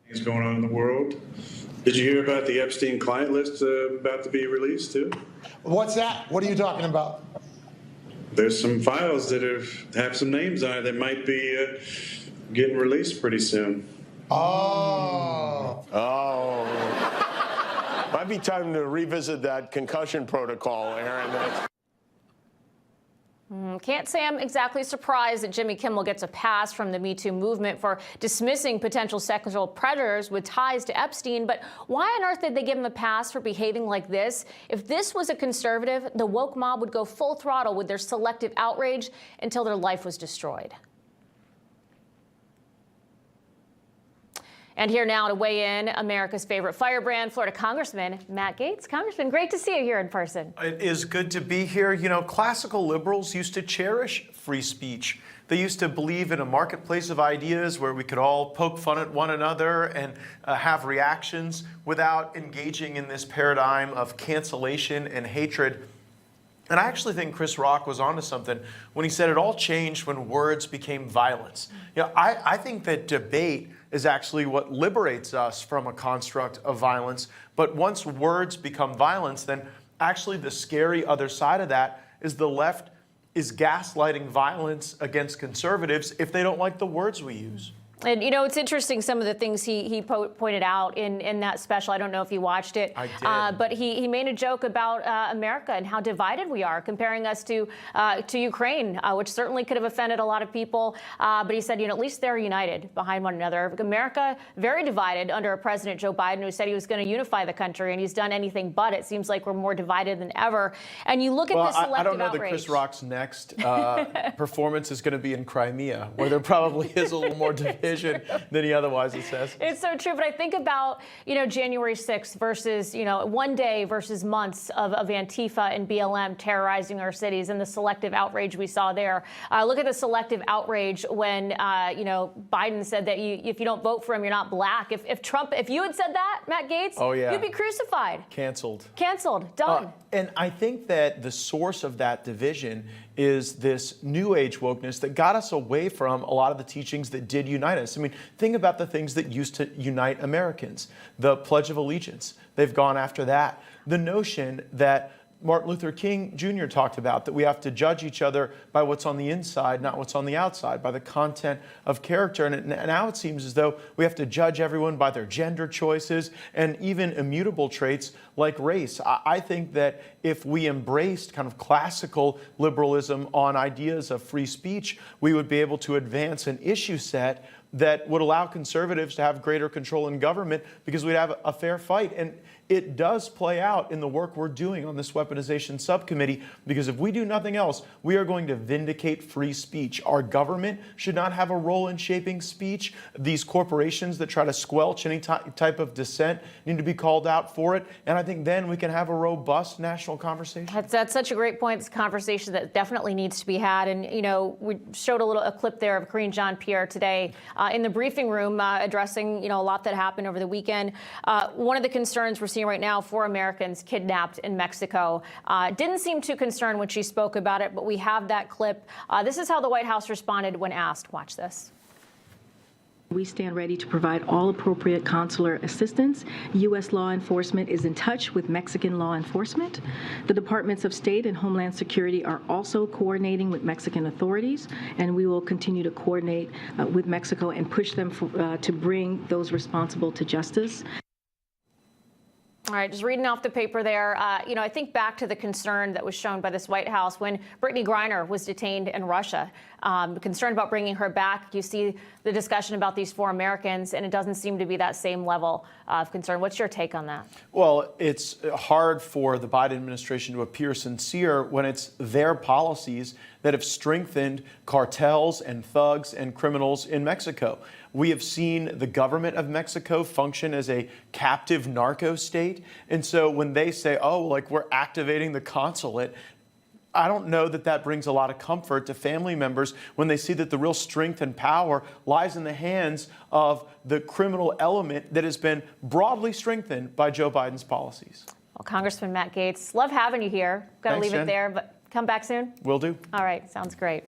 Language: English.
Things going on in the world. Did you hear about the Epstein client list about to be released too? What's that? What are you talking about? There's some files that have some names on it that might be getting released pretty soon. Oh. Might be time to revisit that concussion protocol, Aaron. Can't say I'm exactly surprised that Jimmy Kimmel gets a pass from the Me Too movement for dismissing potential sexual predators with ties to Epstein, but why on earth did they give him a pass for behaving like this? If this was a conservative, the woke mob would go full throttle with their selective outrage until their life was destroyed. And here now to weigh in, America's favorite firebrand, Florida Congressman Matt Gaetz. Congressman, great to see you here in person. It is good to be here. You know, classical liberals used to cherish free speech. They used to believe in a marketplace of ideas where we could all poke fun at one another and have reactions without engaging in this paradigm of cancellation and hatred. And I actually think Chris Rock was onto something when he said it all changed when words became violence. You know, I think that debate is actually what liberates us from a construct of violence. But once words become violence, then actually the scary other side of that is the left is gaslighting violence against conservatives if they don't like the words we use. And, you know, it's interesting, some of the things he pointed out in that special. I don't know if you watched it. I did. But he made a joke about America and how divided we are, comparing us to Ukraine, which certainly could have offended a lot of people. But he said, you know, at least they're united behind one another. America, very divided under President Joe Biden, who said he was going to unify the country, and he's done anything but. It seems like we're more divided than ever. And you look at this selective outrage. I don't know that Chris Rock's next performance is going to be in Crimea, where there probably is a little more division than he otherwise says. It's so true, but I think about, you know, January 6th versus, you know, one day versus months of Antifa and BLM terrorizing our cities and the selective outrage we saw there. Look at the selective outrage when, you know, Biden said that if you don't vote for him, you're not black. If you had said that, Matt Gaetz, oh, yeah, you'd be crucified. Canceled. Done. And I think that the source of that division is this new age wokeness that got us away from a lot of the teachings that did unite us. I mean, think about the things that used to unite Americans. The Pledge of Allegiance, they've gone after that. The notion that Martin Luther King Jr. talked about, that we have to judge each other by what's on the inside, not what's on the outside, by the content of character. And now it seems as though we have to judge everyone by their gender choices and even immutable traits like race. I think that if we embraced kind of classical liberalism on ideas of free speech, we would be able to advance an issue set that would allow conservatives to have greater control in government because we'd have a fair fight. And it does play out in the work we're doing on this weaponization subcommittee, because if we do nothing else, we are going to vindicate free speech. Our government should not have a role in shaping speech. These corporations that try to squelch any type of dissent need to be called out for it. And I think then we can have a robust national conversation. That's such a great point. It's a conversation that definitely needs to be had. And, you know, we showed a clip there of Karine Jean-Pierre today in the briefing room addressing, you know, a lot that happened over the weekend. One of the concerns we're seeing right now, 4 Americans kidnapped in Mexico. Didn't seem too concerned when she spoke about it, but we have that clip. This is how the White House responded when asked. Watch this. We stand ready to provide all appropriate consular assistance. U.S. law enforcement is in touch with Mexican law enforcement. The Departments of State and Homeland Security are also coordinating with Mexican authorities, and we will continue to coordinate with Mexico and push them to bring those responsible to justice. All right, just reading off the paper there, you know, I think back to the concern that was shown by this White House when Brittany Griner was detained in Russia. Concerned about bringing her back. You see the discussion about these 4 Americans, and it doesn't seem to be that same level of concern. What's your take on that? Well, it's hard for the Biden administration to appear sincere when it's their policies that have strengthened cartels and thugs and criminals in Mexico. We have seen the government of Mexico function as a captive narco state. And so when they say, oh, like we're activating the consulate, I don't know that that brings a lot of comfort to family members when they see that the real strength and power lies in the hands of the criminal element that has been broadly strengthened by Joe Biden's policies. Well, Congressman Matt Gaetz, love having you here. Got to leave it there, but come back soon. Will do. All right, sounds great.